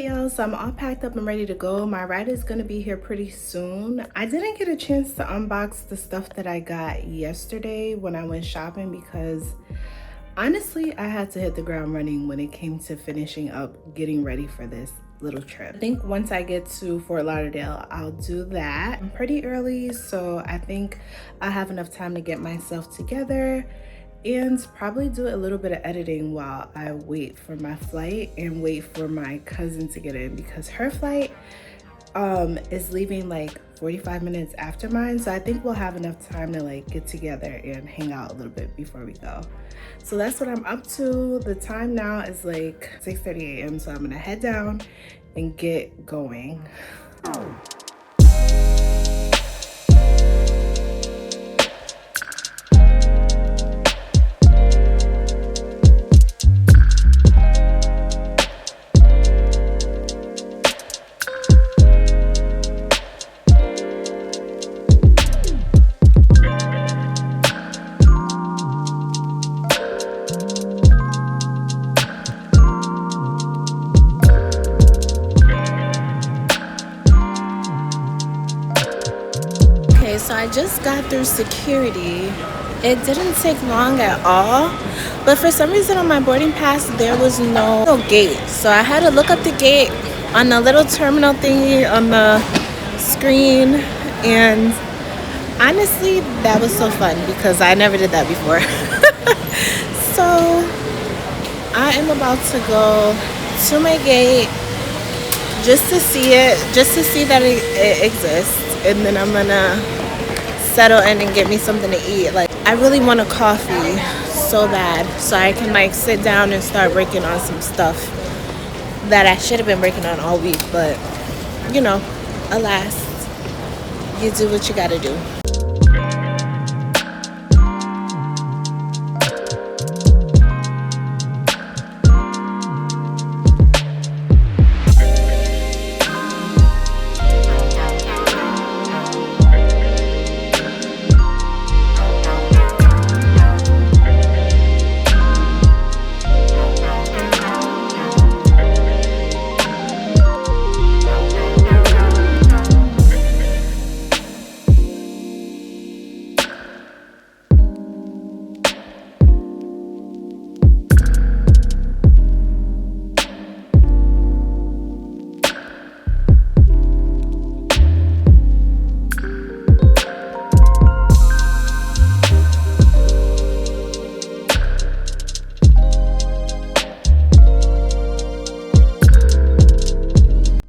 right, y'all, so I'm all packed up and ready to go. My ride is gonna be here pretty soon. I didn't get a chance to unbox the stuff that I got yesterday when I went shopping because honestly, I had to hit the ground running when it came to finishing up getting ready for this little trip. I think once I get to Fort Lauderdale, I'll do that. I'm pretty early, so I think I have enough time to get myself together and probably do a little bit of editing while I wait for my flight and wait for my cousin to get in because her flight is leaving like 45 minutes after mine, so I think we'll have enough time to like get together and hang out a little bit before we go. So that's what I'm up to. The time now is like 6:30 a.m. so I'm gonna head down and get going. So I just got through security. It didn't take long at all, but for some reason on my boarding pass there was no gate, so I had to look up the gate on the little terminal thingy on the screen, and honestly that was so fun because I never did that before. So I am about to go to my gate just to see it, just to see that it exists, and then I'm gonna settle in and get me something to eat. Like, I really want a coffee so bad so I can like sit down and start working on some stuff that I should have been working on all week, but you know, alas, you do what you gotta do.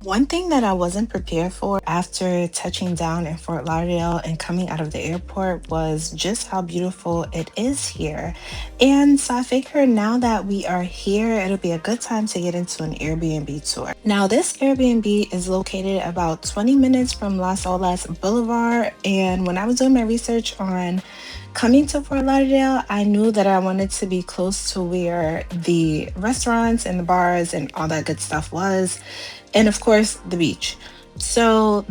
One thing that I wasn't prepared for after touching down in Fort Lauderdale and coming out of the airport was just how beautiful it is here. And so I figured now that we are here, it'll be a good time to get into an Airbnb tour. Now, this Airbnb is located about 20 minutes from Las Olas Boulevard. And when I was doing my research on coming to Fort Lauderdale, I knew that I wanted to be close to where the restaurants and the bars and all that good stuff was. And of course, the beach. So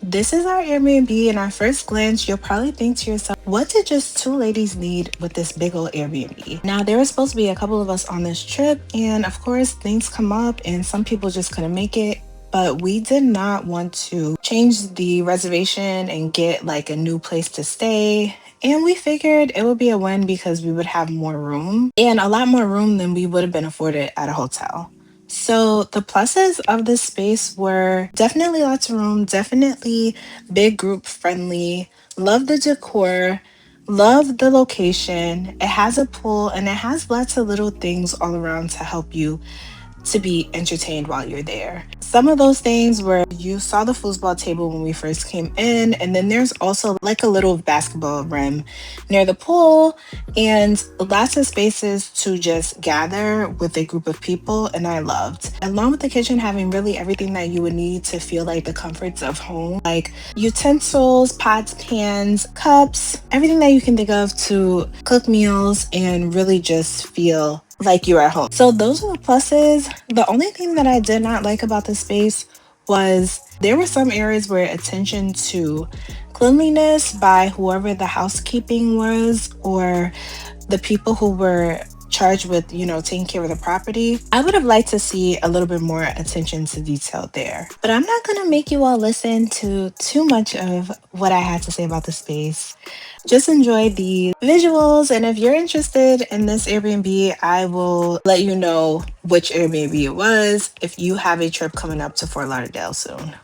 this is our Airbnb, and at first glance, you'll probably think to yourself, what did just two ladies need with this big old Airbnb? Now, there was supposed to be a couple of us on this trip, and of course, things come up, and some people just couldn't make it. But we did not want to change the reservation and get like a new place to stay. And we figured it would be a win because we would have more room, and a lot more room than we would have been afforded at a hotel. So the pluses of this space were definitely lots of room, definitely big group friendly, love the decor, love the location. It has a pool and it has lots of little things all around to help you to be entertained while you're there. Some of those things were, you saw the foosball table when we first came in, and then there's also like a little basketball rim near the pool and lots of spaces to just gather with a group of people, and I loved. Along with the kitchen having really everything that you would need to feel like the comforts of home, like utensils, pots, pans, cups, everything that you can think of to cook meals and really just feel like you're at home. So those are the pluses. The only thing that I did not like about the space was there were some areas where attention to cleanliness by whoever the housekeeping was or the people who were charged with, taking care of the property, I would have liked to see a little bit more attention to detail there. But I'm not going to make you all listen to too much of what I had to say about the space. Just enjoy the visuals, and if you're interested in this Airbnb, I will let you know which Airbnb it was if you have a trip coming up to Fort Lauderdale soon.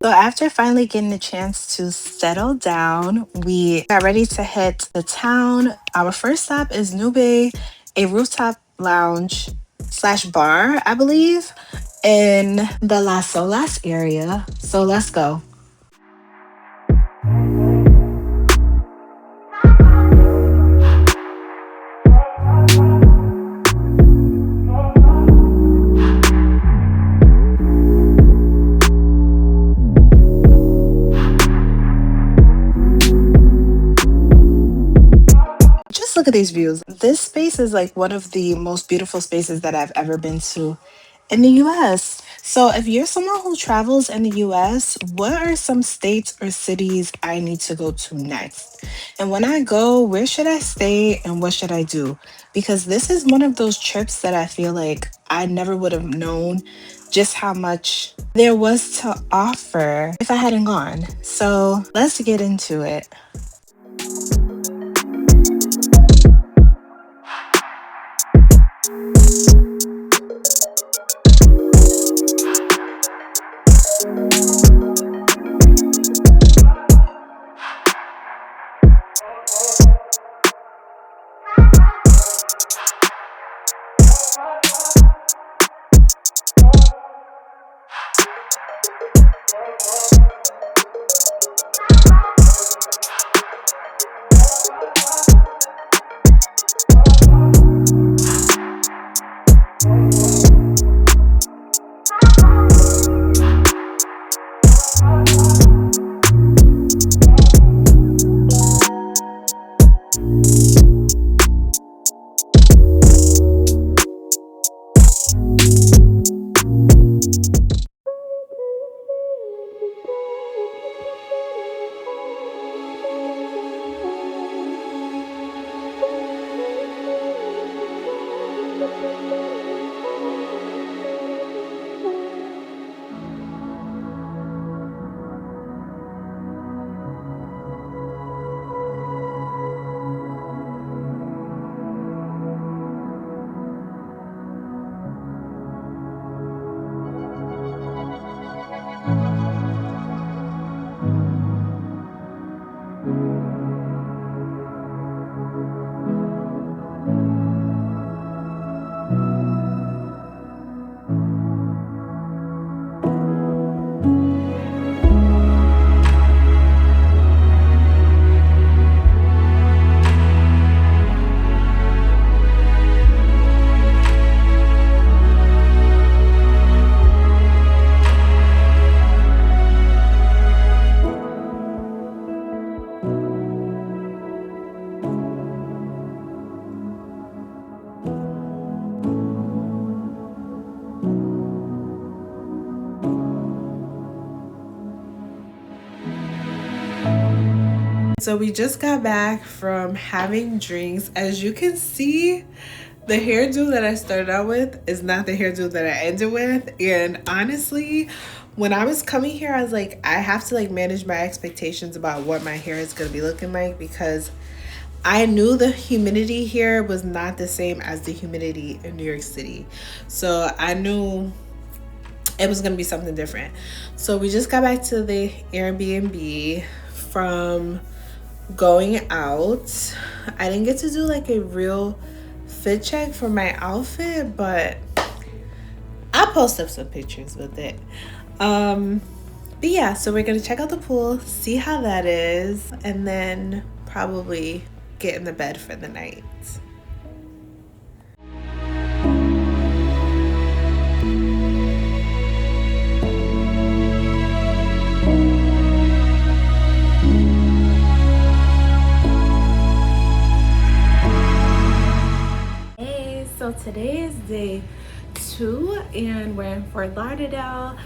So after finally getting a chance to settle down, we got ready to hit the town. Our first stop is Nube, a rooftop lounge slash bar, I believe, in the Las Olas area. So let's go. Look at these views. This space is like one of the most beautiful spaces that I've ever been to in the US. So if you're someone who travels in the US, what are some states or cities I need to go to next? And when I go, where should I stay and what should I do? Because this is one of those trips that I feel like I never would have known just how much there was to offer if I hadn't gone. So let's get into it. So we just got back from having drinks. As you can see, the hairdo that I started out with is not the hairdo that I ended with. And honestly, when I was coming here, I was like, I have to like manage my expectations about what my hair is going to be looking like, because I knew the humidity here was not the same as the humidity in New York City. So I knew it was going to be something different. So we just got back to the Airbnb from going out. I didn't get to do like a real fit check for my outfit, but I'll post up some pictures with it. But yeah, so we're gonna check out the pool, see how that is, and then probably get in the bed for the night. today is day 2 and we're in Fort Lauderdale.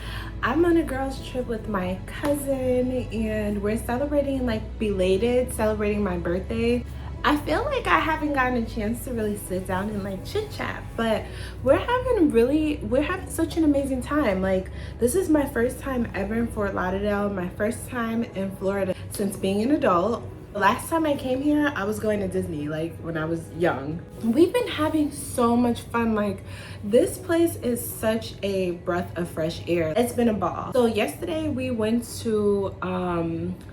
I'm on a girls trip with my cousin and we're celebrating, like celebrating my birthday. I feel like I haven't gotten a chance to really sit down and like chit chat, but we're having such an amazing time. Like, this is my first time ever in Fort Lauderdale, my first time in Florida since being an adult. Last time I came here, I was going to Disney, like when I was young. We've been having so much fun. Like, this place is such a breath of fresh air. It's been a ball. So yesterday we went to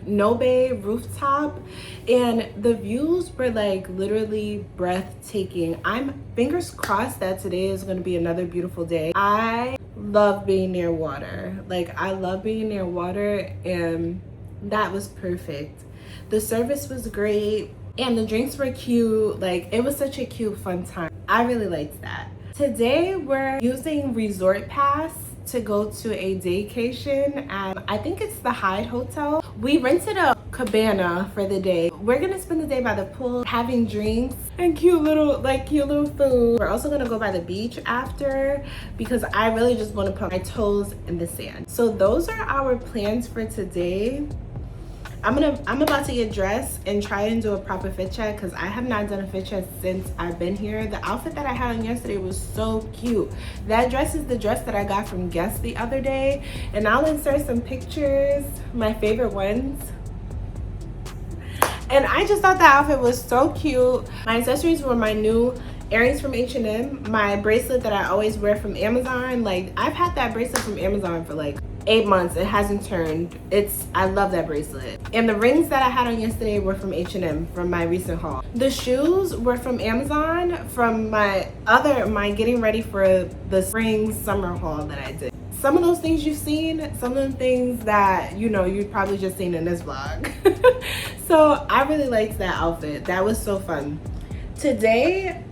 Nube Rooftop and the views were like literally breathtaking. I'm fingers crossed that today is going to be another beautiful day. I love being near water. Like, I love being near water, and that was perfect. The service was great and the drinks were cute. Like, it was such a cute, fun time. I really liked that. Today we're using Resort Pass to go to a daycation at, I think it's the Hyde Hotel. We rented a cabana for the day. We're gonna spend the day by the pool having drinks and cute little food. We're also gonna go by the beach after because I really just want to put my toes in the sand. So those are our plans for today. I'm about to get dressed and try and do a proper fit check because I have not done a fit check since I've been here. The outfit that I had on yesterday was so cute. That dress is the dress that I got from Guess the other day, and I'll insert some pictures, my favorite ones. And I just thought the outfit was so cute. My accessories were my new earrings from H&M, my bracelet that I always wear from Amazon. Like, I've had that bracelet from Amazon for like 8 months. It hasn't turned. I love that bracelet. And the rings that I had on yesterday were from H&M from my recent haul. The shoes were from Amazon from my getting ready for the spring summer haul that I did. Some of those things you've seen, some of the things that, you know, you've probably just seen in this vlog. So I really liked that outfit. That was so fun. Today,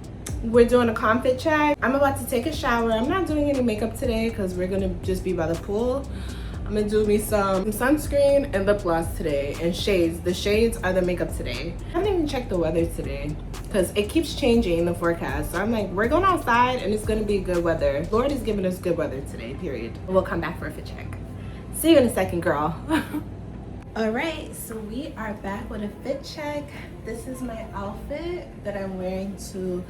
we're doing a comfit check. I'm about to take a shower. I'm not doing any makeup today because we're gonna just be by the pool. I'm gonna do me some sunscreen and lip gloss today and shades. The shades are the makeup today. I haven't even checked the weather today because it keeps changing in the forecast. So I'm like, we're going outside and it's gonna be good weather. Lord is giving us good weather today, period. We'll come back for a fit check. See you in a second, girl. All right, so we are back with a fit check. This is my outfit that I'm wearing to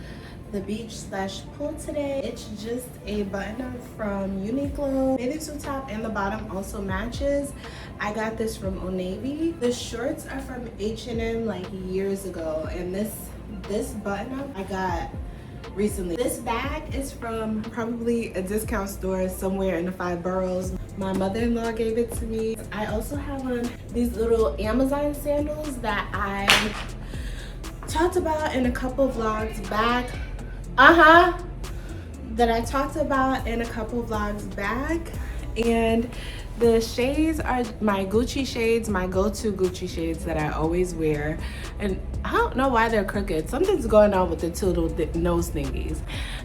the beach/pool today. It's just a button-up from Uniqlo. Bathing suit top and the bottom also matches. I got this from Old Navy. The shorts are from H&M like years ago, and this button-up I got recently. This bag is from probably a discount store somewhere in the 5 boroughs. My mother-in-law gave it to me. I also have on these little Amazon sandals that I talked about in a couple vlogs back. That I talked about in a couple vlogs back, and the shades are my Gucci shades, my go-to Gucci shades that I always wear. And I don't know why they're crooked. Something's going on with the two little nose thingies.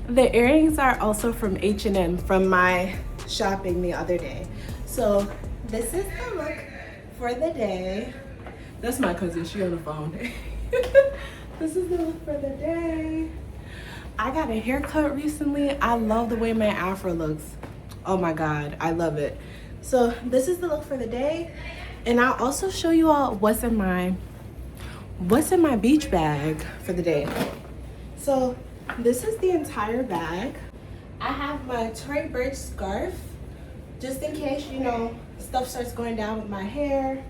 The earrings are also from H&M from my shopping the other day. So this is the look for the day. That's my cousin, she on the phone. This is the look for the day. I got a haircut recently. I love the way my afro looks. Oh my God, I love it. So this is the look for the day. And I'll also show you all what's in my beach bag for the day. So this is the entire bag. I have my Tory Burch scarf, just in case, you know, stuff starts going down with my hair.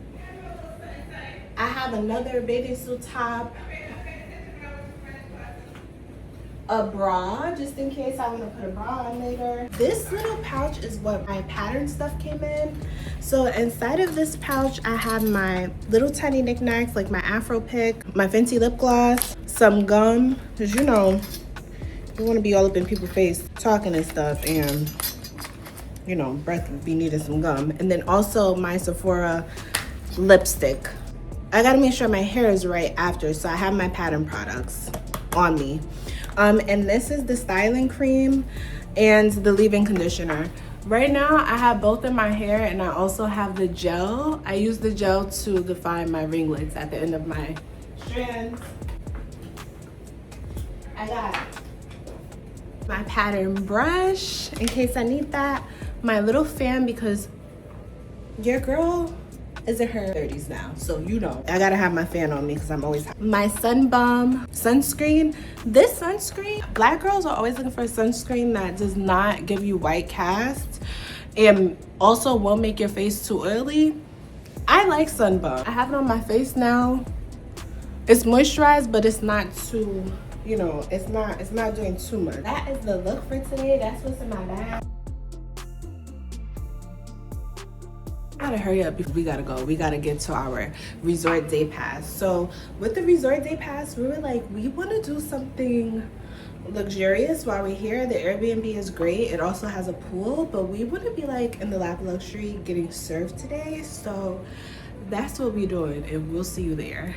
I have another bathing suit top, a bra, just in case I want to put a bra on later. This little pouch is what my pattern stuff came in. So inside of this pouch, I have my little tiny knickknacks, like my Afro pick, my Fenty lip gloss, some gum, because you know, you want to be all up in people's face talking and stuff, and you know, breath be needing some gum. And then also my Sephora lipstick. I gotta make sure my hair is right after, so I have my pattern products on me. And this is the styling cream and the leave-in conditioner. Right now, I have both in my hair, and I also have the gel. I use the gel to define my ringlets at the end of my strands. I got My pattern brush in case I need that. My little fan because your girl is in her 30s now, so you know I gotta have my fan on me because I'm always hot. My Sun Balm sunscreen. This sunscreen, black girls are always looking for a sunscreen that does not give you white cast and also won't make your face too oily. I like Sun Balm. I have it on my face now. It's moisturized, but it's not too, you know, it's not doing too much. That is the look for today. That's what's in my bag. I gotta hurry up because we gotta go. We gotta get to our resort day pass. So with the resort day pass, we were like, we want to do something luxurious while we're here. The Airbnb is great. It also has a pool, but we want to be like in the lap luxury getting served today. So that's what we're doing, and we'll see you there.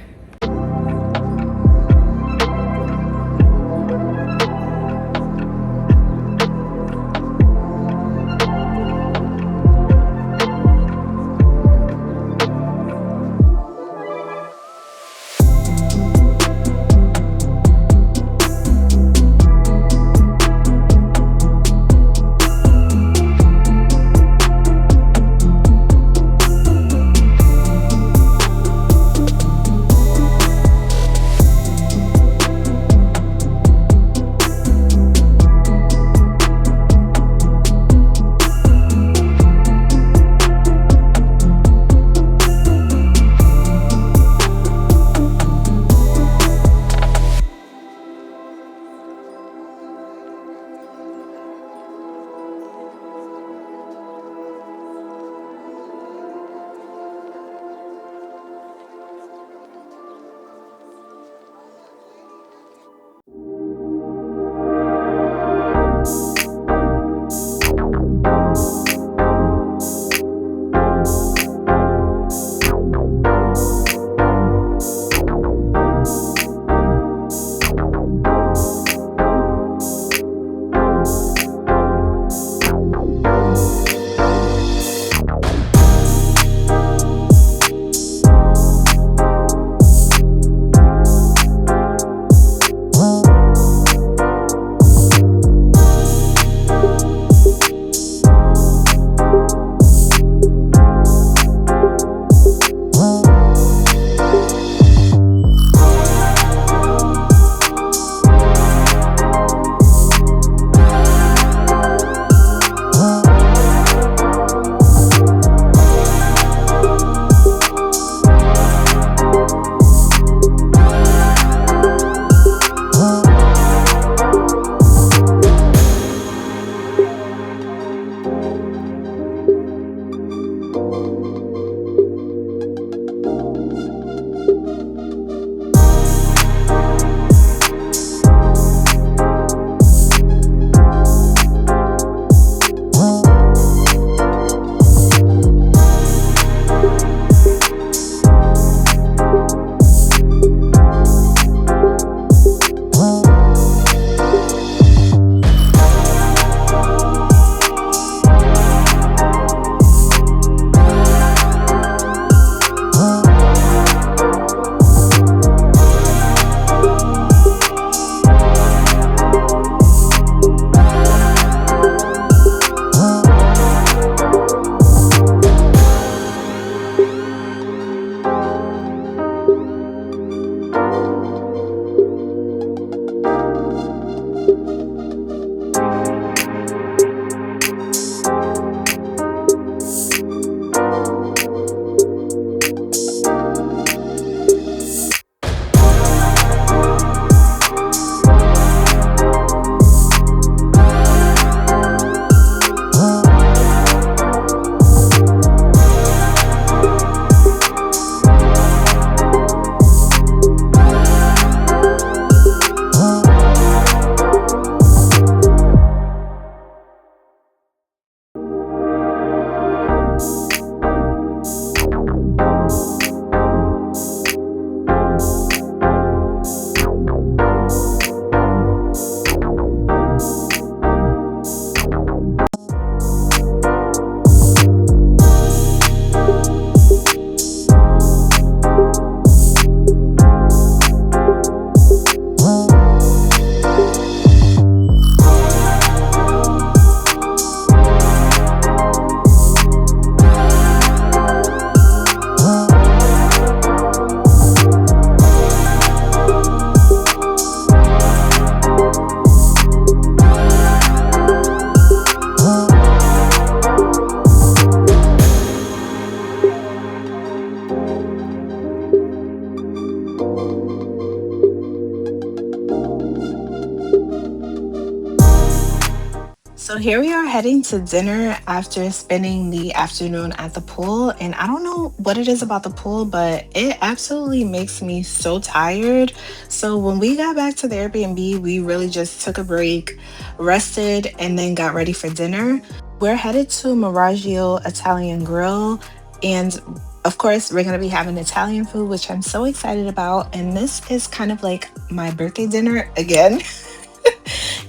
Here we are heading to dinner after spending the afternoon at the pool. And I don't know what it is about the pool, but it absolutely makes me so tired. So when we got back to the Airbnb, we really just took a break, rested, and then got ready for dinner. We're headed to Maraggio Italian Grill. And of course, we're going to be having Italian food, which I'm so excited about. And this is kind of like my birthday dinner again.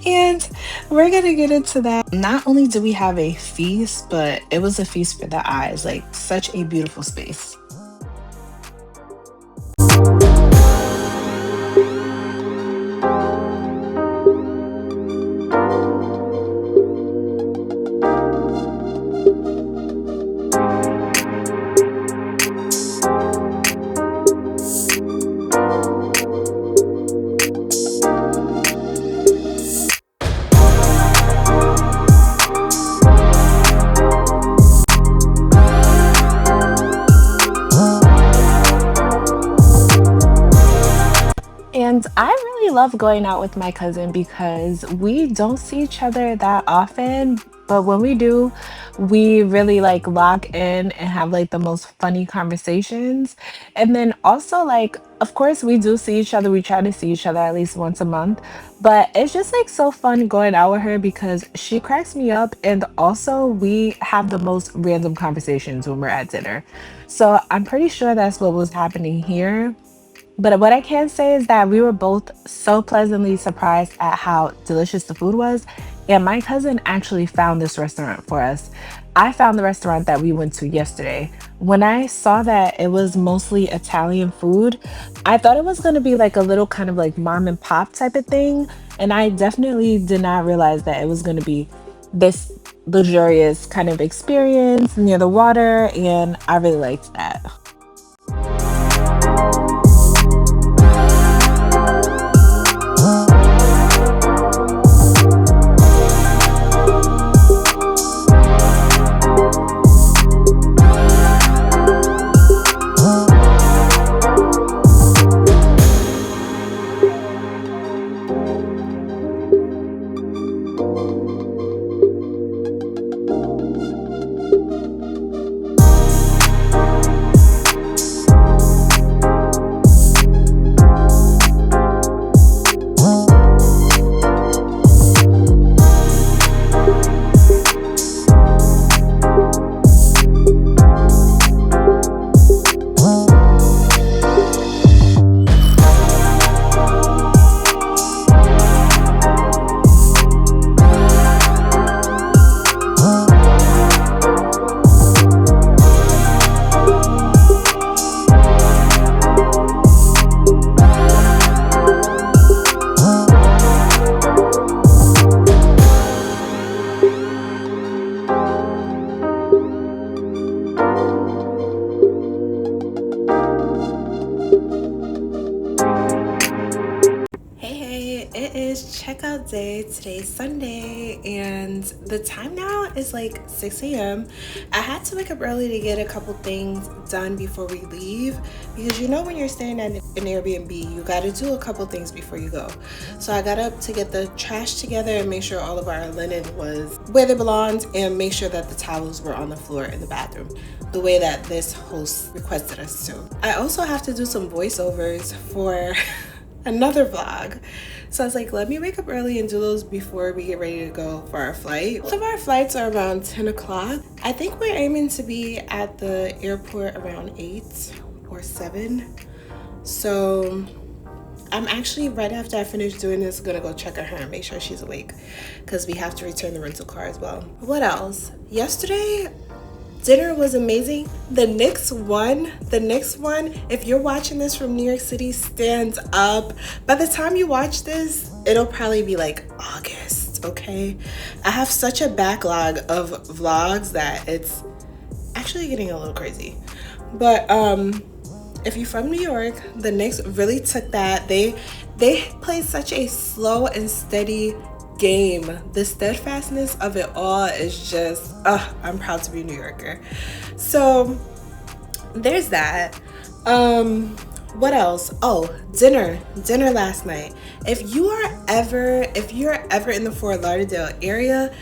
And we're gonna get into that. Not only do we have a feast, but it was a feast for the eyes, like such a beautiful space. And I really love going out with my cousin because we don't see each other that often. But when we do, we really like lock in and have like the most funny conversations. And then also, like, of course, we do see each other. We try to see each other at least once a month. But it's just like so fun going out with her because she cracks me up. And also, we have the most random conversations when we're at dinner. So I'm pretty sure that's what was happening here. But what I can say is that we were both so pleasantly surprised at how delicious the food was. And my cousin actually found this restaurant for us. I found the restaurant that we went to yesterday. When I saw that it was mostly Italian food, I thought it was going to be like a little kind of like mom and pop type of thing. And I definitely did not realize that it was going to be this luxurious kind of experience near the water. And I really liked that. It is checkout day. Today's Sunday and the time now is like 6 a.m. I had to wake up early to get a couple things done before we leave because you know when you're staying at an Airbnb, you got to do a couple things before you go. So I got up to get the trash together and make sure all of our linen was where they belonged and make sure that the towels were on the floor in the bathroom the way that this host requested us to. I also have to do some voiceovers for another vlog. So I was like, let me wake up early and do those before we get ready to go for our flight. Both of our flights are around 10 o'clock. I think we're aiming to be at the airport around 8 or 7. So I'm actually, right after I finish doing this, gonna go check on her and make sure she's awake because we have to return the rental car as well. What else? Yesterday, dinner was amazing. The Knicks won. If you're watching this from New York City, stand up. By the time you watch this, it'll probably be like August, okay? I have such a backlog of vlogs that it's actually getting a little crazy. But if you're from New York, the Knicks really took that. They played such a slow and steady game. The steadfastness of it all is just, I'm proud to be a New Yorker. So there's that. What else? Oh, dinner last night. If you're ever in the Fort Lauderdale area,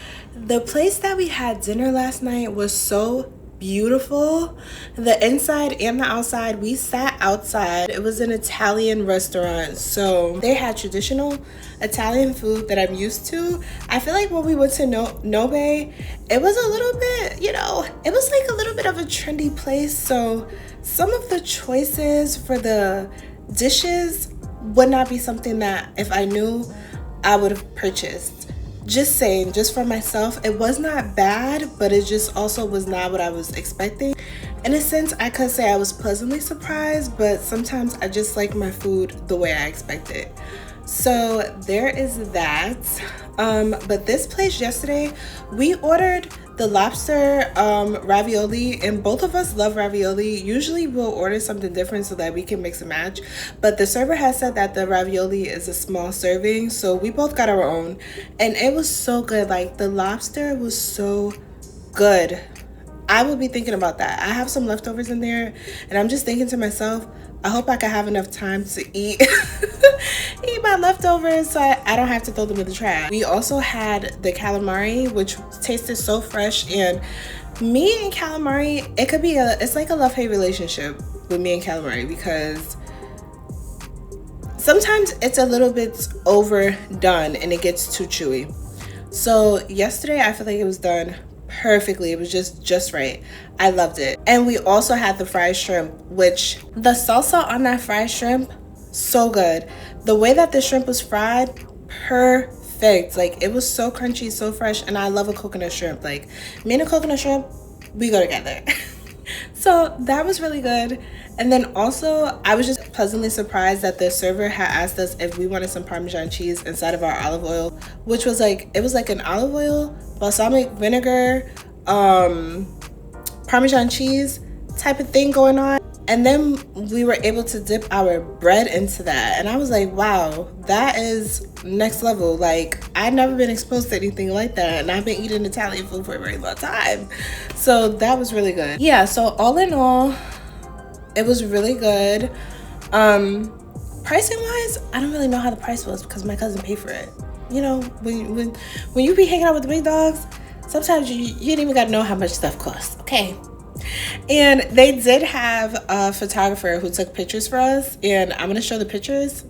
The place that we had dinner last night was so beautiful. The inside and the outside, we sat outside. It was an Italian restaurant, so they had traditional Italian food that I'm used to. I feel like when we went to Nube, it was a little bit, you know, it was like a little bit of a trendy place, so some of the choices for the dishes would not be something that if I knew, I would have purchased. Just saying, just for myself, it was not bad, but it just also was not what I was expecting. In a sense, I could say I was pleasantly surprised, but sometimes I just like my food the way I expect it. So there is that. But this place yesterday, we ordered the lobster ravioli, and both of us love ravioli. Usually we'll order something different so that we can mix and match, but the server has said that the ravioli is a small serving, so we both got our own, and it was so good. Like, the lobster was so good. I will be thinking about that. I have some leftovers in there, and I'm just thinking to myself, I hope I can have enough time to eat eat my leftovers so I don't have to throw them in the trash. We also had the calamari, which tasted so fresh, and me and calamari, it could be it's like a love-hate relationship with me and calamari, because sometimes it's a little bit overdone and it gets too chewy. So yesterday I feel like it was done perfectly. It was just right. I loved it. And we also had the fried shrimp, which the salsa on that fried shrimp, so good. The way that the shrimp was fried, perfect. Like, it was so crunchy, so fresh, and I love a coconut shrimp. Like, me and a coconut shrimp, we go together. So that was really good. And then also, I was just pleasantly surprised that the server had asked us if we wanted some Parmesan cheese inside of our olive oil, which was like, it was like an olive oil, balsamic vinegar, Parmesan cheese type of thing going on. And then we were able to dip our bread into that. And I was like, wow, that is next level. Like, I've never been exposed to anything like that. And I've been eating Italian food for a very long time. So that was really good. Yeah, so all in all, it was really good. Pricing wise, I don't really know how the price was because my cousin paid for it. You know, when you be hanging out with the big dogs, sometimes you didn't even gotta know how much stuff costs, okay? And they did have a photographer who took pictures for us, and I'm gonna show the pictures.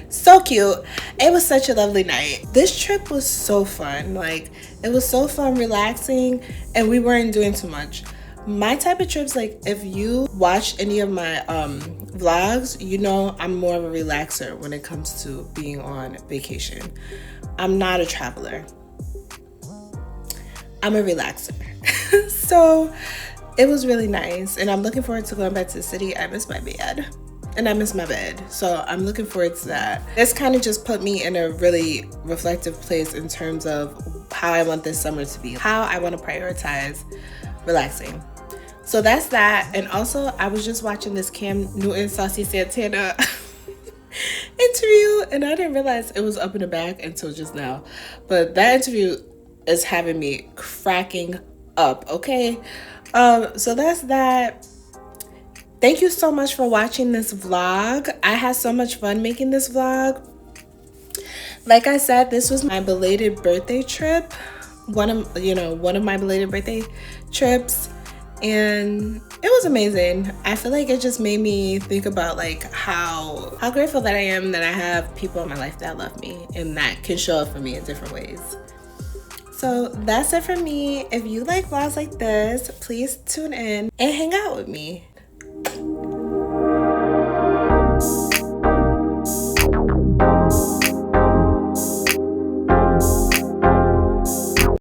So cute. It was such a lovely night. This trip was so fun. Like, it was so fun, relaxing, and we weren't doing too much. My type of trips, like, if you watch any of my vlogs, you know I'm more of a relaxer when it comes to being on vacation. I'm not a traveler. I'm a relaxer. So it was really nice, and I'm looking forward to going back to the city. I miss my bed, and I miss my bed, so I'm looking forward to that. This kind of just put me in a really reflective place in terms of how I want this summer to be, how I want to prioritize relaxing. So that's that. And also, I was just watching this Cam Newton Saucy Santana interview, and I didn't realize it was up in the back until just now, but that interview is having me cracking up. Okay, so that's that. Thank you so much for watching this vlog. I had so much fun making this vlog. Like I said, this was my belated birthday trip, one of my belated birthday trips, and it was amazing. I feel like it just made me think about like how grateful that I am that I have people in my life that love me and that can show up for me in different ways. So that's it for me. If you like vlogs like this, please tune in and hang out with me.